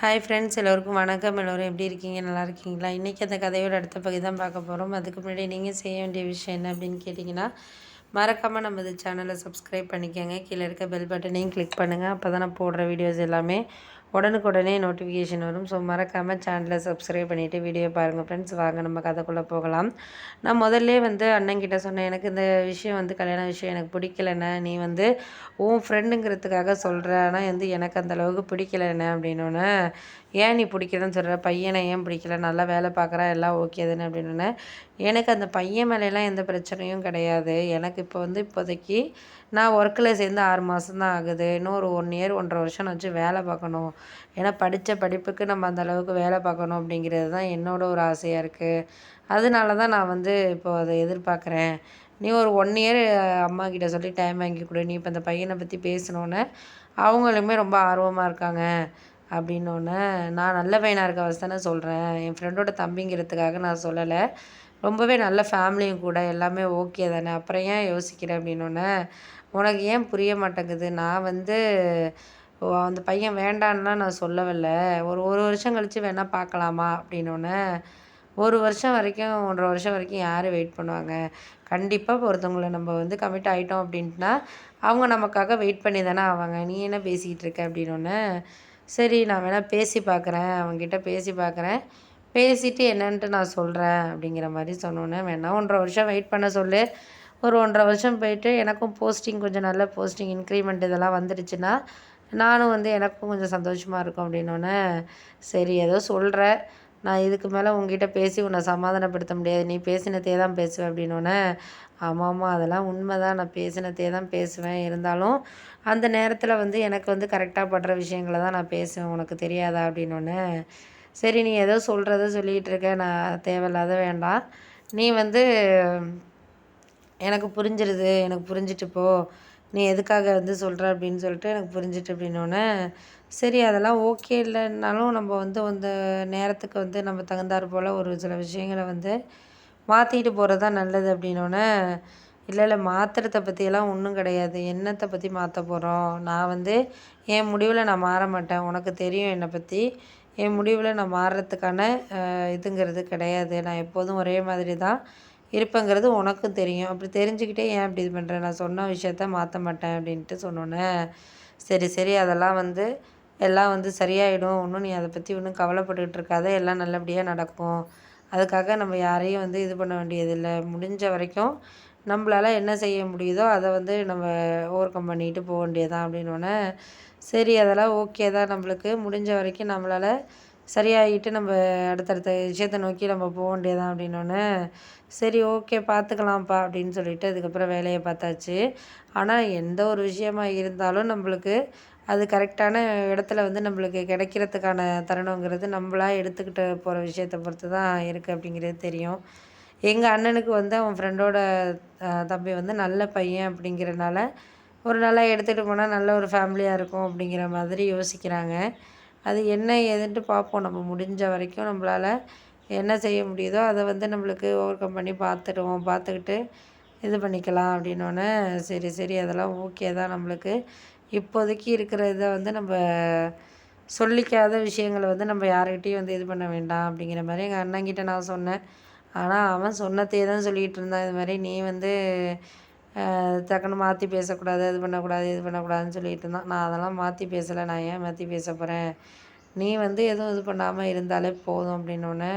Hi friends, எல்லோருக்கும் வணக்கம். எல்லோரும் எப்படி இருக்கீங்க? நல்லா இருக்கீங்களா? இன்றைக்கி அந்த கதையோட அடுத்த பகுதி தான் பார்க்க போகிறோம். அதுக்கு முன்னாடி நீங்கள் செய்ய வேண்டிய விஷயம் என்ன அப்படின்னு கேட்டிங்கன்னா, மறக்காமல் நம்ம இந்த சேனலை சப்ஸ்கிரைப் பண்ணிக்கோங்க. கீழே இருக்க பெல் பட்டனையும் கிளிக் பண்ணுங்கள். அப்போ தான் நான் போடுற வீடியோஸ் எல்லாமே உடனுக்குடனே நோட்டிஃபிகேஷன் வரும். ஸோ மறக்காமல் சேனலை சப்ஸ்கிரைப் பண்ணிவிட்டு வீடியோ பாருங்கள் ஃப்ரெண்ட்ஸ். வாங்க நம்ம கதைக்குள்ளே போகலாம். நான் முதல்லே அண்ணன்கிட்ட சொன்னேன், எனக்கு இந்த விஷயம் கல்யாண விஷயம் எனக்கு பிடிக்கலண்ணே. நீ உன் ஃப்ரெண்டுங்கிறதுக்காக சொல்கிற, ஆனால் எனக்கு அந்தளவுக்கு பிடிக்கலண்ணே அப்படின்னோடனே, ஏன் நீ பிடிக்கலன்னு சொல்கிற? பையனை ஏன் பிடிக்கல? நல்லா வேலை பார்க்குறா, எல்லாம் ஓகே தானே அப்படின்னோடனே, எனக்கு அந்த பையன் மேலெலாம் எந்த பிரச்சனையும் கிடையாது. எனக்கு இப்போதைக்கு நான் ஒர்க்கில் சேர்ந்து 6 மாதம் தான் ஆகுது. இன்னும் ஒரு 1 இயர் 1.5 வருஷம் நான் வச்சு வேலை பார்க்கணும். ஏன்னா படித்த படிப்புக்கு நம்ம அந்த அளவுக்கு வேலை பார்க்கணும் அப்படிங்கிறது தான் என்னோட ஒரு ஆசையாக இருக்குது. அதனால தான் நான் இப்போ அதை எதிர்பார்க்குறேன். நீ ஒரு 1 இயர் அம்மாக்கிட்ட சொல்லி டைம் வாங்கி கொடு. நீ இப்போ அந்த பையனை பற்றி பேசினோன்னே அவங்களுமே ரொம்ப ஆர்வமாக இருக்காங்க அப்படின்னோடனே, நான் நல்ல பையனாக இருக்க வச்சு தானே சொல்கிறேன். என் ஃப்ரெண்டோட தம்பிங்கிறதுக்காக நான் சொல்லலை. ரொம்பவே நல்ல ஃபேமிலியும் கூட, எல்லாமே ஓகே தானே. அப்புறம் ஏன் யோசிக்கிறேன் அப்படின்னோடனே, உனக்கு ஏன் புரிய மாட்டேங்குது? நான் அந்த பையன் வேண்டான்லாம் நான் சொல்லவில்ல. ஒரு வருஷம் கழித்து வேணால் பார்க்கலாமா அப்படின்னோடனே, 1 வருஷம் வரைக்கும் 1.5 வருஷம் வரைக்கும் யார் வெயிட் பண்ணுவாங்க? கண்டிப்பாக ஒருத்தவங்கள நம்ம கமிட் ஆகிட்டோம் அப்படின்ட்டுனா, அவங்க நமக்காக வெயிட் பண்ணி தானே ஆவாங்க. நீ என்ன பேசிக்கிட்டு இருக்க அப்படின்னோடனே, சரி நான் வேணால் பேசி பார்க்குறேன், அவங்ககிட்ட பேசி பார்க்குறேன். பேசிவிட்டு என்னன்ட்டு நான் சொல்கிறேன் அப்படிங்கிற மாதிரி சொன்னோன்னே, வேணால் 1.5 வருஷம் வெயிட் பண்ண சொல்லு. ஒரு 1.5 வருஷம் போயிட்டு எனக்கும் போஸ்டிங் கொஞ்சம் நல்ல போஸ்டிங் இன்க்ரிமெண்ட் இதெல்லாம் வந்துடுச்சுன்னா, நானும் எனக்கும் கொஞ்சம் சந்தோஷமாக இருக்கும் அப்படின்னோடனே, சரி ஏதோ சொல்கிற, நான் இதுக்கு மேலே உங்ககிட்ட பேசி உன்னை சமாதானப்படுத்த முடியாது. நீ பேசினதே தான் பேசுவேன் அப்படின்னோடனே, ஆமாம் அதெல்லாம் உண்மை தான். நான் பேசினதே தான் பேசுவேன். இருந்தாலும் அந்த நேரத்தில் எனக்கு கரெக்டாக படுற விஷயங்கள தான் நான் பேசுவேன். உனக்கு தெரியாதா அப்படின்னோடனே, சரி நீ ஏதோ சொல்கிறத சொல்லிகிட்டு இருக்க, நான் தேவையில்லாத வேண்டாம். நீ எனக்கு புரிஞ்சிருது, எனக்கு புரிஞ்சிட்டு போ. நீ எதுக்காக சொல்கிற அப்படின்னு சொல்லிட்டு எனக்கு புரிஞ்சிட்டு அப்படின்னோடனே, சரி அதெல்லாம் ஓகே இல்லைன்னாலும் நம்ம அந்த நேரத்துக்கு நம்ம தகுந்தாற் போல் ஒரு சில விஷயங்களை மாற்றிட்டு போகிறது தான் நல்லது அப்படின்னோடனே, இல்லை மாற்றுறத பற்றியெல்லாம் ஒன்றும் கிடையாது. என்னத்தை பற்றி மாற்ற போகிறோம்? நான் என் முடிவில் நான் மாற மாட்டேன். உனக்கு தெரியும் என்னை பற்றி. என் முடிவில் நான் மாறுறதுக்கான இதுங்கிறது கிடையாது. நான் எப்போதும் ஒரே மாதிரி தான் இருப்பேங்கிறது உனக்கும் தெரியும். அப்படி தெரிஞ்சுக்கிட்டே ஏன் இப்படி இது பண்ணுற? நான் சொன்ன விஷயத்த மாற்ற மாட்டேன் அப்படின்ட்டு சொன்னோன்னே, சரி சரி அதெல்லாம் எல்லாம் சரியாயிடும். ஒன்றும் நீ அதை பற்றி ஒன்றும் கவலைப்பட்டுக்கிட்டு இருக்காத. எல்லாம் நல்லபடியாக நடக்கும். அதுக்காக நம்ம யாரையும் இது பண்ண வேண்டியதில்லை. முடிஞ்ச வரைக்கும் நம்மளால் என்ன செய்ய முடியுதோ அதை நம்ம ஓவர் கம் பண்ணிக்கிட்டு போக வேண்டியதுதான் அப்படின்னோடனே, சரி அதெல்லாம் ஓகே தான். நம்மளுக்கு முடிஞ்ச வரைக்கும் நம்மளால் சரியாகிட்டு நம்ம அடுத்தடுத்த விஷயத்த நோக்கி நம்ம போக வேண்டியதான் அப்படின்னோடனே, சரி ஓகே பார்த்துக்கலாம்ப்பா அப்படின்னு சொல்லிட்டு அதுக்கப்புறம் வேலையை பார்த்தாச்சு. ஆனால் எந்த ஒரு விஷயமா இருந்தாலும் நம்மளுக்கு அது கரெக்டான இடத்துல நம்மளுக்கு கிடைக்கிறதுக்கான தருணங்கிறது நம்மளா எடுத்துக்கிட்டு போகிற விஷயத்த பொறுத்து தான் இருக்குது அப்படிங்கிறது தெரியும். எங்கள் அண்ணனுக்கு அவன் ஃப்ரெண்டோட தம்பி நல்ல பையன் அப்படிங்கிறனால, ஒரு நல்லா எடுத்துகிட்டு போனால் நல்ல ஒரு ஃபேமிலியாக இருக்கும் அப்படிங்கிற மாதிரி யோசிக்கிறாங்க. அது என்ன ஏதுன்ட்டு பார்ப்போம். நம்ம முடிஞ்ச வரைக்கும் நம்மளால என்ன செய்ய முடியுதோ அதை நம்மளுக்கு ஓவர் கம் பண்ணி பார்த்துடுவோம். பார்த்துக்கிட்டு இது பண்ணிக்கலாம் அப்படின்னோடனே, சரி சரி அதெல்லாம் ஓகே தான். நம்மளுக்கு இப்போதைக்கு இருக்கிற இதை நம்ம சொல்லிக்காத விஷயங்கள நம்ம யார்கிட்டயும் இது பண்ண வேண்டாம் அப்படிங்கிற மாதிரி எங்கள் அண்ணன்கிட்ட நான் சொன்னேன். ஆனால் அவன் சொன்னதே தான் சொல்லிகிட்டு இருந்தான். இது மாதிரி நீ டக்குன்னு மாற்றி பேசக்கூடாது, இது பண்ணக்கூடாது, இது பண்ணக்கூடாதுன்னு சொல்லிகிட்டு இருந்தான். நான் அதெல்லாம் மாற்றி பேசலை. நான் ஏன் மாற்றி பேச போகிறேன்? நீ எதுவும் இது பண்ணாமல் இருந்தாலே போதும் அப்படின்னோடனே,